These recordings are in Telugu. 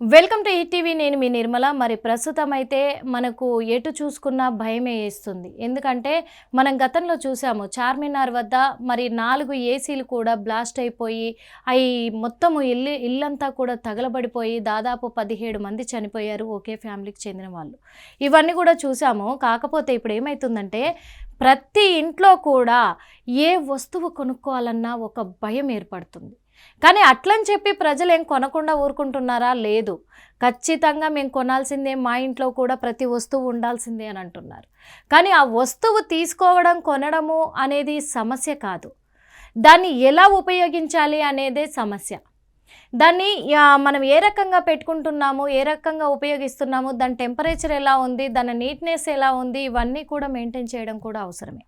Welcome to ETV. నేను మీ నిర్మల. మరి ప్రస్తుతం అయితే మనకు ఎటు చూసుకున్నా భయమే వేస్తుంది. ఎందుకంటే మనం గతంలో చూసాము చార్మినార్ వద్ద మరి 4 ఏసీలు కూడా బ్లాస్ట్ అయిపోయి అవి మొత్తము ఇల్లంతా కూడా తగలబడిపోయి దాదాపు 17 మంది చనిపోయారు, ఒకే ఫ్యామిలీకి చెందిన వాళ్ళు. ఇవన్నీ కూడా చూసాము. కాకపోతే ఇప్పుడు ఏమవుతుందంటే ప్రతి ఇంట్లో కూడా ఏ వస్తువు కొనుక్కోవాలన్నా ఒక భయం ఏర్పడుతుంది. కానీ అట్లని చెప్పి ప్రజలు ఏం కొనకుండా ఊరుకుంటున్నారా? లేదు, ఖచ్చితంగా మేము కొనాల్సిందే, మా ఇంట్లో కూడా ప్రతి వస్తువు ఉండాల్సిందే అని అంటున్నారు. కానీ ఆ వస్తువు తీసుకోవడం కొనడము అనేది సమస్య కాదు, దాన్ని ఎలా ఉపయోగించాలి అనేదే సమస్య. దాన్ని మనం ఏ రకంగా పెట్టుకుంటున్నాము, ఏ రకంగా ఉపయోగిస్తున్నాము, దాని టెంపరేచర్ ఎలా ఉంది, దాని నీట్నెస్ ఎలా ఉంది, ఇవన్నీ కూడా మెయింటైన్ చేయడం కూడా అవసరమే.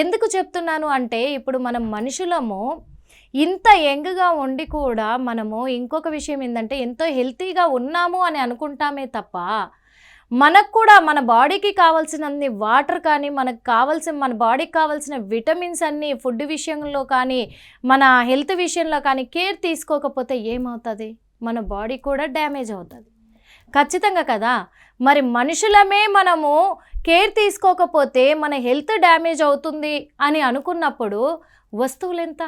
ఎందుకు చెప్తున్నాను అంటే ఇప్పుడు మనం మనుషులము ఇంత యంగ్గా ఉండి కూడా మనము ఇంకొక విషయం ఏంటంటే ఎంతో హెల్తీగా ఉన్నాము అని అనుకుంటామే తప్ప మనకు కూడా మన బాడీకి కావాల్సినన్ని వాటర్ కానీ మన బాడీకి కావాల్సిన విటమిన్స్ అన్నీ ఫుడ్ విషయంలో కానీ మన హెల్త్ విషయంలో కానీ కేర్ తీసుకోకపోతే ఏమవుతుంది? మన బాడీ కూడా డ్యామేజ్ అవుతుంది ఖచ్చితంగా కదా. మరి మనుషులమే మనము కేర్ తీసుకోకపోతే మన హెల్త్ డ్యామేజ్ అవుతుంది అని అనుకున్నప్పుడు వస్తువులు ఎంత?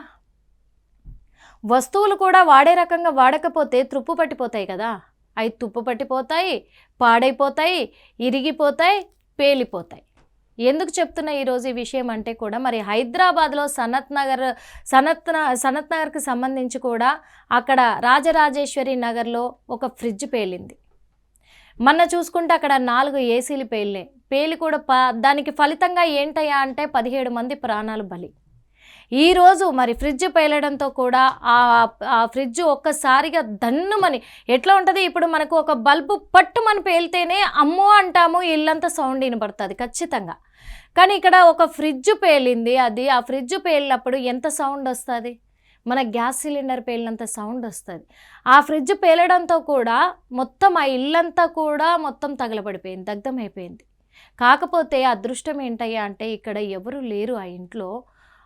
వస్తువులు కూడా వాడే రకంగా వాడకపోతే తుప్పు పట్టిపోతాయి కదా. అవి తుప్పు పట్టిపోతాయి, పాడైపోతాయి, ఇరిగిపోతాయి, పేలిపోతాయి. ఎందుకు చెప్తున్నా ఈరోజు ఈ విషయం అంటే కూడా మరి హైదరాబాద్లో సనత్ నగర్కి సంబంధించి కూడా అక్కడ రాజరాజేశ్వరి నగర్లో ఒక ఫ్రిడ్జ్ పేలింది. మొన్న చూసుకుంటే అక్కడ 4 ఏసీలు పేలి కూడా దానికి ఫలితంగా ఏంటయ్యా అంటే 17 మంది ప్రాణాలు బలి. ఈరోజు మరి ఫ్రిడ్జ్ పేలడంతో కూడా ఆ ఫ్రిడ్జ్ ఒక్కసారిగా దన్నుమని ఎట్లా ఉంటుంది? ఇప్పుడు మనకు ఒక బల్బు పట్టుమని పేలితేనే అమ్మో అంటాము, ఇల్లంతా సౌండ్ వినపడుతుంది ఖచ్చితంగా. కానీ ఇక్కడ ఒక ఫ్రిడ్జ్ పేలింది. ఆ ఫ్రిడ్జ్ పేలినప్పుడు ఎంత సౌండ్ వస్తుంది? మన గ్యాస్ సిలిండర్ పేలినంత సౌండ్ వస్తుంది. ఆ ఫ్రిడ్జ్ పేలడంతో కూడా మొత్తం ఆ ఇల్లంతా కూడా మొత్తం తగలబడిపోయింది, దగ్ధమైపోయింది. కాకపోతే అదృష్టం ఏంటయ్యా అంటే ఇక్కడ ఎవరు లేరు ఆ ఇంట్లో,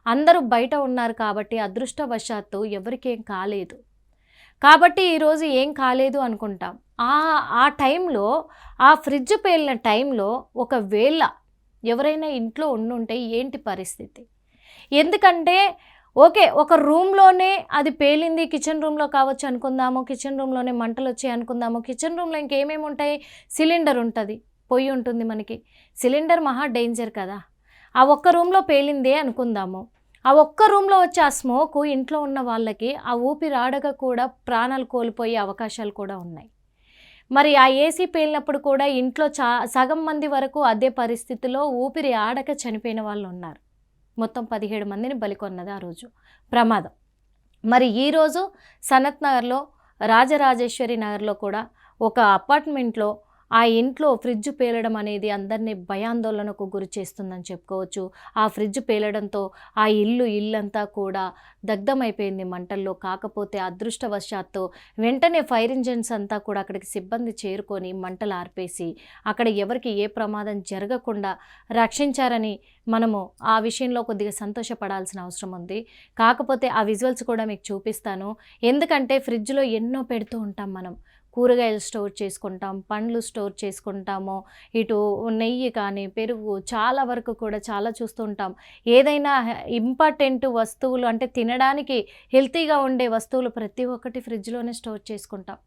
అందరూ బయట ఉన్నారు కాబట్టి అదృష్టవశాత్తు ఎవరికేం కాలేదు. కాబట్టి ఈరోజు ఏం కాలేదు అనుకుంటాం. ఆ టైంలో ఆ ఫ్రిడ్జ్ పేలిన టైంలో ఒకవేళ ఎవరైనా ఇంట్లో ఉండుంటే ఏంటి పరిస్థితి? ఎందుకంటే ఓకే, ఒక రూమ్లోనే అది పేలింది, కిచెన్ రూమ్లో కావచ్చు అనుకుందాము, కిచెన్ రూమ్లోనే మంటలు వచ్చాయి అనుకుందాము. కిచెన్ రూమ్లో ఇంకేమేమి ఉంటాయి? సిలిండర్ ఉంటుంది, పొయ్యి ఉంటుంది. మనకి సిలిండర్ మహా డేంజర్ కదా. ఆ ఒక్క రూమ్లో పేలిందే అనుకుందాము. ఆ ఒక్క రూమ్లో వచ్చే ఆ స్మోకు ఇంట్లో ఉన్న వాళ్ళకి ఆ ఊపిరాడక కూడా ప్రాణాలు కోల్పోయే అవకాశాలు కూడా ఉన్నాయి. మరి ఆ ఏసీ పేలినప్పుడు కూడా ఇంట్లో సగం మంది వరకు అదే పరిస్థితిలో ఊపిరి ఆడక చనిపోయిన వాళ్ళు ఉన్నారు. మొత్తం 17 మందిని బలికొన్నది ఆ రోజు ప్రమాదం. మరి ఈరోజు సనత్ నగర్లో రాజరాజేశ్వరి నగర్లో కూడా ఒక అపార్ట్మెంట్లో ఆ ఇంట్లో ఫ్రిడ్జ్ పేలడం అనేది అందరినీ భయాందోళనకు గురి చేస్తుందని చెప్పుకోవచ్చు. ఆ ఫ్రిడ్జ్ పేలడంతో ఆ ఇల్లంతా కూడా దగ్ధమైపోయింది మంటల్లో. కాకపోతే అదృష్టవశాత్తు వెంటనే ఫైర్ ఇంజన్స్ అంతా కూడా అక్కడికి సిబ్బంది చేరుకొని మంటలు ఆర్పేసి అక్కడ ఎవరికి ఏ ప్రమాదం జరగకుండా రక్షించారని మనము ఆ విషయంలో కొద్దిగా సంతోషపడాల్సిన అవసరం ఉంది. కాకపోతే ఆ విజువల్స్ కూడా మీకు చూపిస్తాను. ఎందుకంటే ఫ్రిడ్జ్లో ఎన్నో పెడుతూ ఉంటాం మనం. కూరగాయలు స్టోర్ చేసుకుంటాం, పండ్లు స్టోర్ చేసుకుంటాము, ఇటు నెయ్యి కానీ పెరుగు చాలా వరకు కూడా చాలా చూస్తూ ఉంటాం. ఏదైనా ఇంపార్టెంట్ వస్తువులు అంటే తినడానికి హెల్తీగా ఉండే వస్తువులు ప్రతి ఒక్కటి ఫ్రిడ్జ్లోనే స్టోర్ చేసుకుంటాం.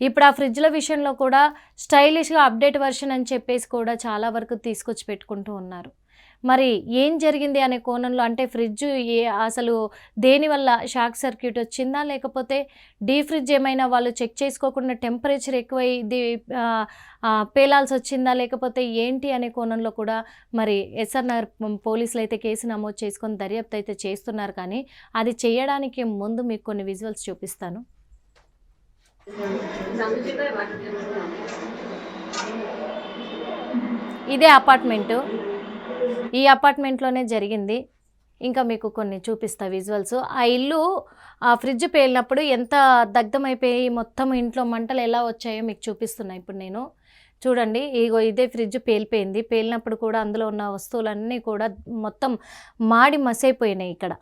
ఇప్పుడు ఆ ఫ్రిడ్జ్ల విషయంలో కూడా స్టైలిష్గా అప్డేట్ వర్షన్ అని చెప్పేసి కూడా చాలా వరకు తీసుకొచ్చి పెట్టుకుంటూ ఉన్నారు. మరి ఏం జరిగింది అనే కోణంలో అంటే ఫ్రిడ్జ్ అసలు దేనివల్ల షాక్ సర్క్యూట్ వచ్చిందా, లేకపోతే డీ ఫ్రిడ్జ్ ఏమైనా వాళ్ళు చెక్ చేసుకోకుండా టెంపరేచర్ ఎక్కువై ఇది పేలాల్సి వచ్చిందా, లేకపోతే ఏంటి అనే కోణంలో కూడా మరి ఎస్ఆర్ నగర్ పోలీసులు అయితే కేసు నమోదు చేసుకొని దర్యాప్తు అయితే చేస్తున్నారు. కానీ అది చేయడానికి ముందు మీకు కొన్ని విజువల్స్ చూపిస్తాను. ఇదే అపార్ట్మెంటు, ఈ అపార్ట్మెంట్లోనే జరిగింది. ఇంకా మీకు కొన్ని చూపిస్తా విజువల్స్. ఆ ఇల్లు ఆ ఫ్రిడ్జ్ పేలినప్పుడు ఎంత దగ్ధమైపోయి మొత్తం ఇంట్లో మంటలు ఎలా వచ్చాయో మీకు చూపిస్తున్నా ఇప్పుడు నేను. చూడండి, ఇదే ఫ్రిడ్జ్ పేలిపోయింది. పేలినప్పుడు కూడా అందులో ఉన్న వస్తువులన్నీ కూడా మొత్తం మాడి మసైపోయినాయి. ఇక్కడ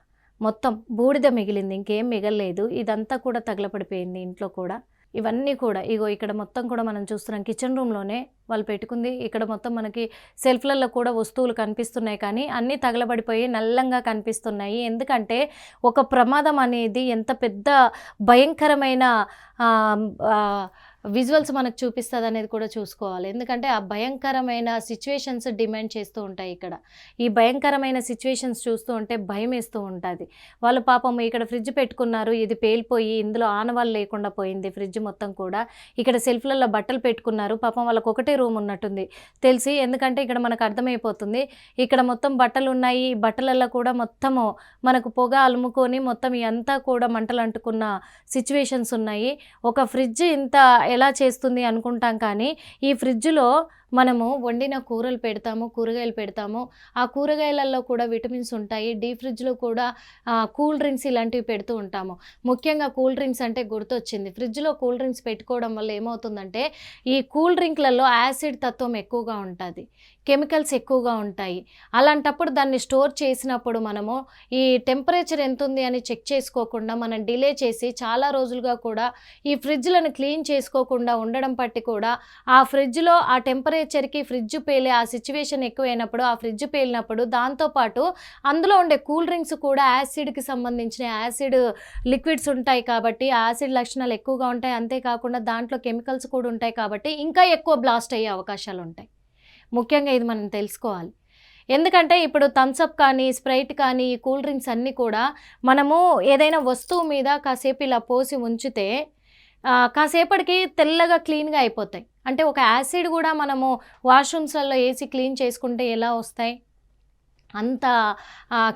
మొత్తం బూడిద మిగిలింది, ఇంకేం మిగలలేదు. ఇదంతా కూడా తగలపడిపోయింది ఇంట్లో కూడా. ఇవన్నీ కూడా ఇగో ఇక్కడ మొత్తం కూడా మనం చూస్తున్నాం కిచెన్ రూమ్లోనే వాళ్ళు పెట్టుకుంది. ఇక్కడ మొత్తం మనకి సెల్ఫ్లలో కూడా వస్తువులు కనిపిస్తున్నాయి, కానీ అన్నీ తగలబడిపోయి నల్లంగా కనిపిస్తున్నాయి. ఎందుకంటే ఒక ప్రమాదం అనేది ఎంత పెద్ద భయంకరమైన విజువల్స్ మనకు చూపిస్తుంది అనేది కూడా చూసుకోవాలి. ఎందుకంటే ఆ భయంకరమైన సిచ్యువేషన్స్ డిమాండ్ చేస్తూ ఉంటాయి. ఇక్కడ ఈ భయంకరమైన సిచ్యువేషన్స్ చూస్తూ ఉంటే భయం వేస్తూ ఉంటుంది. వాళ్ళు పాపం ఇక్కడ ఫ్రిడ్జ్ పెట్టుకున్నారు, ఇది పేలిపోయి ఇందులో ఆనవాళ్ళు లేకుండా పోయింది ఫ్రిడ్జ్ మొత్తం కూడా. ఇక్కడ సెల్ఫ్లలో బట్టలు పెట్టుకున్నారు, పాపం వాళ్ళకి ఒకటే రూమ్ ఉన్నట్టుంది తెలిసి, ఎందుకంటే ఇక్కడ మనకు అర్థమైపోతుంది ఇక్కడ మొత్తం బట్టలు ఉన్నాయి. ఈ బట్టలలో కూడా మొత్తము మనకు పొగ అలుముకొని మొత్తం ఇదంతా కూడా మంటలు అంటుకున్న సిచ్యువేషన్స్ ఉన్నాయి. ఒక ఫ్రిడ్జ్ ఇంత ఎలా చేస్తుంది అనుకుంటాం, కానీ ఈ ఫ్రిడ్జ్లో మనము వండిన కూరలు పెడతాము, కూరగాయలు పెడతాము. ఆ కూరగాయలలో కూడా విటమిన్స్ ఉంటాయి. డీప్ ఫ్రిడ్జ్లో కూడా కూల్ డ్రింక్స్ ఇలాంటివి పెడుతూ ఉంటాము. ముఖ్యంగా కూల్ డ్రింక్స్ అంటే గుర్తొచ్చింది. ఫ్రిడ్జ్లో కూల్ డ్రింక్స్ పెట్టుకోవడం వల్ల ఏమవుతుందంటే ఈ కూల్ డ్రింక్లలో యాసిడ్ తత్వం ఎక్కువగా ఉంటుంది, కెమికల్స్ ఎక్కువగా ఉంటాయి. అలాంటప్పుడు దాన్ని స్టోర్ చేసినప్పుడు మనము ఈ టెంపరేచర్ ఎంత ఉంది అని చెక్ చేసుకోకుండా మనం డిలే చేసి చాలా రోజులుగా కూడా ఈ ఫ్రిడ్జ్లను క్లీన్ చేసుకోకుండా ఉండడం పట్టి కూడా ఆ ఫ్రిడ్జ్లో ఆ టెంపరేచర్కి ఫ్రిడ్జ్ పేలే ఆ సిచ్యువేషన్ ఎక్కువైనప్పుడు ఆ ఫ్రిడ్జ్ పేలినప్పుడు దాంతోపాటు అందులో ఉండే కూల్ డ్రింక్స్ కూడా యాసిడ్కి సంబంధించిన యాసిడ్ లిక్విడ్స్ ఉంటాయి కాబట్టి యాసిడ్ లక్షణాలు ఎక్కువగా ఉంటాయి. అంతేకాకుండా దాంట్లో కెమికల్స్ కూడా ఉంటాయి కాబట్టి ఇంకా ఎక్కువ బ్లాస్ట్ అయ్యే అవకాశాలు ఉంటాయి. ముఖ్యంగా ఇది మనం తెలుసుకోవాలి. ఎందుకంటే ఇప్పుడు థమ్సప్ కానీ స్ప్రైట్ కానీ ఈ కూల్ డ్రింక్స్ అన్నీ కూడా మనము ఏదైనా వస్తువు మీద కాసేపు ఇలా పోసి ఉంచితే కాసేపటికి తెల్లగా క్లీన్గా అయిపోతాయి. అంటే ఒక యాసిడ్ కూడా మనము వాష్రూమ్స్లలో వేసి క్లీన్ చేసుకుంటే ఎలా వస్తాయి, అంత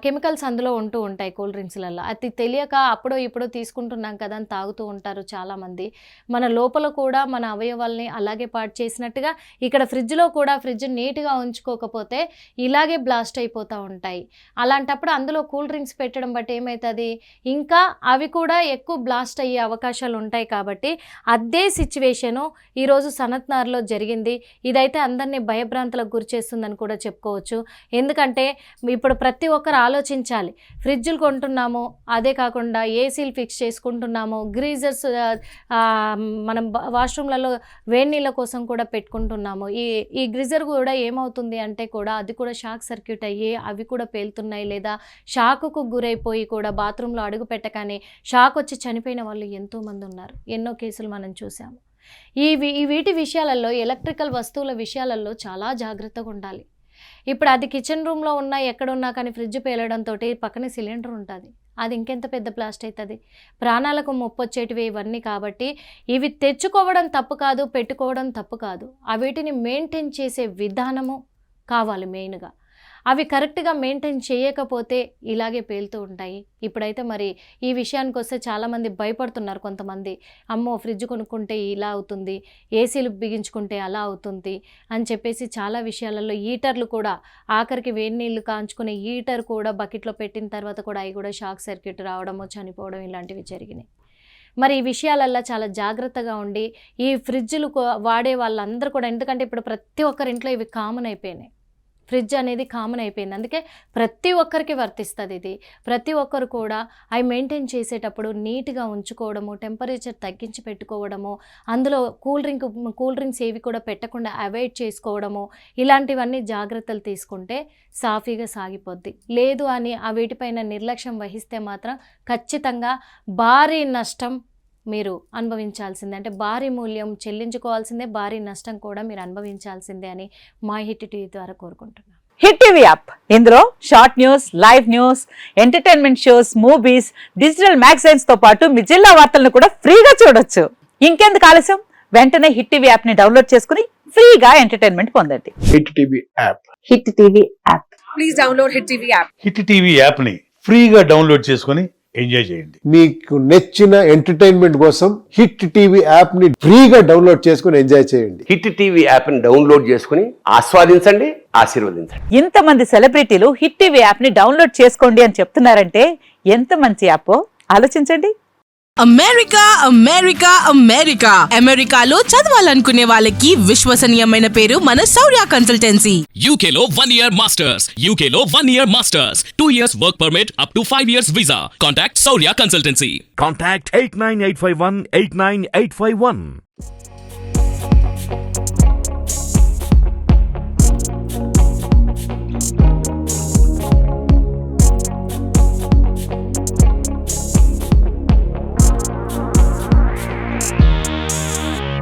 కెమికల్స్ అందులో ఉంటూ ఉంటాయి కూల్ డ్రింక్స్లలో. అది తెలియక అప్పుడో ఇప్పుడో తీసుకుంటున్నాం కదా అని తాగుతూ ఉంటారు చాలామంది. మన లోపల కూడా మన అవయవాల్ని అలాగే పాడు చేసినట్టుగా ఇక్కడ ఫ్రిడ్జ్లో కూడా ఫ్రిడ్జ్ నీట్గా ఉంచుకోకపోతే ఇలాగే బ్లాస్ట్ అయిపోతూ ఉంటాయి. అలాంటప్పుడు అందులో కూల్ డ్రింక్స్ పెట్టడం బట్టి ఏమవుతుంది, ఇంకా అవి కూడా ఎక్కువ బ్లాస్ట్ అయ్యే అవకాశాలు ఉంటాయి. కాబట్టి అదే సిచ్యువేషను ఈరోజు సనత్నగర్లో జరిగింది. ఇదైతే అందరినీ భయభ్రాంతులకు గురి చేస్తుందని కూడా చెప్పుకోవచ్చు. ఎందుకంటే ఇప్పుడు ప్రతి ఒక్కరు ఆలోచించాలి. ఫ్రిడ్జ్లు కొంటున్నాము, అదే కాకుండా ఏసీలు ఫిక్స్ చేసుకుంటున్నాము, గ్రీజర్స్ మనం వాష్రూమ్లలో వేడి నీళ్ళ కోసం కూడా పెట్టుకుంటున్నాము. ఈ గ్రీజర్ కూడా ఏమవుతుంది అంటే కూడా అది కూడా షాక్ సర్క్యూట్ అయ్యి అవి కూడా పేలుతున్నాయి, లేదా షాకుకు గురైపోయి కూడా బాత్రూంలో అడుగు పెట్టగానే షాక్ వచ్చి చనిపోయిన వాళ్ళు ఎంతోమంది ఉన్నారు. ఎన్నో కేసులు మనం చూసాము. వీటి విషయాలలో ఎలక్ట్రికల్ వస్తువుల విషయాలలో చాలా జాగ్రత్తగా ఉండాలి. ఇప్పుడు అది కిచెన్ రూమ్లో ఉన్నా ఎక్కడున్నా కానీ ఫ్రిడ్జ్ పేలడంతో పక్కనే సిలిండర్ ఉంటుంది, అది ఇంకెంత పెద్ద బ్లాస్ట్ అవుతుంది, ప్రాణాలకు ముప్పొచ్చేటివి ఇవన్నీ. కాబట్టి ఇవి తెచ్చుకోవడం తప్పు కాదు, పెట్టుకోవడం తప్పు కాదు, వీటిని మెయింటైన్ చేసే విధానము కావాలి మెయిన్గా. అవి కరెక్ట్గా మెయింటైన్ చేయకపోతే ఇలాగే పేలుతూ ఉంటాయి. ఇప్పుడైతే మరి ఈ విషయానికి వస్తే చాలామంది భయపడుతున్నారు. కొంతమంది అమ్మో ఫ్రిడ్జ్ కొనుక్కుంటే ఇలా అవుతుంది, ఏసీలు బిగించుకుంటే అలా అవుతుంది అని చెప్పేసి చాలా విషయాలలో హీటర్లు కూడా ఆఖరికి వేడి నీళ్ళు కాంచుకునే హీటర్ కూడా బకెట్లో పెట్టిన తర్వాత కూడా అవి కూడా షాక్ సర్క్యూట్ రావడము, చనిపోవడం ఇలాంటివి జరిగినాయి. మరి ఈ విషయాలల్లో చాలా జాగ్రత్తగా ఉండి ఈ ఫ్రిడ్జ్లు వాడే వాళ్ళందరూ కూడా, ఎందుకంటే ఇప్పుడు ప్రతి ఒక్కరి ఇంట్లో ఇవి కామన్ అయిపోయినాయి. ఫ్రిడ్జ్ అనేది కామన్ అయిపోయింది, అందుకే ప్రతి ఒక్కరికి వర్తిస్తుంది ఇది. ప్రతి ఒక్కరు కూడా అవి మెయింటైన్ చేసేటప్పుడు నీట్గా ఉంచుకోవడము, టెంపరేచర్ తగ్గించి పెట్టుకోవడము, అందులో కూల్ డ్రింక్స్ ఏవి కూడా పెట్టకుండా అవాయిడ్ చేసుకోవడము, ఇలాంటివన్నీ జాగ్రత్తలు తీసుకుంటే సాఫీగా సాగిపోద్ది. లేదు అని వీటిపైన నిర్లక్ష్యం వహిస్తే మాత్రం ఖచ్చితంగా భారీ నష్టం మీరు అనుభవించాల్సిందే. అంటే భారీ మూల్యం చెల్లించుకోవాల్సిందే, భారీ నష్టం కూడా మీరు అనుభవించాల్సిందే అని మా హిట్ టీవీ ద్వారా కోరుకుంటున్నాను. హిట్ టీవీ యాప్, ఇందులో short news, live news, entertainment shows, movies, digital magazines తో పాటు మీ జిల్లా వార్తలను కూడా ఫ్రీగా చూడొచ్చు. ఇంకెందుకు ఆలస్యం, వెంటనే హిట్ టీవీ యాప్ ని డౌన్లోడ్ చేసుకుని ఫ్రీగా ఎంటర్టైన్మెంట్ పొందండి. Hit TV app. Hit TV app. Please download hit TV app. Hit TV app ని ఫ్రీగా డౌన్లోడ్ చేసుకుని ఎంజాయ్ చేయండి. మీకు నచ్చిన ఎంటర్టైన్మెంట్ కోసం హిట్ టీవీ యాప్ ని ఫ్రీగా డౌన్లోడ్ చేసుకుని ఎంజాయ్ చేయండి. హిట్ టీవీ యాప్ ని డౌన్లోడ్ చేసుకుని ఆస్వాదించండి, ఆశీర్వదించండి. ఇంతమంది సెలబ్రిటీలు హిట్ టీవీ యాప్ ని డౌన్లోడ్ చేసుకోండి అని చెప్తున్నారంటే ఎంత మంచి యాప్ ఆలోచించండి. అమెరికా అమెరికా అమెరికా అమెరికాలో చదవాలనుకునే వాళ్ళకి విశ్వసనీయమైన పేరు మన శౌర్య consultancy. UK Law 1 Year Masters. UK Law 1 Year Masters. 2 years work permit up to 5 years visa. Contact Saurya Consultancy. Contact 89851 89851.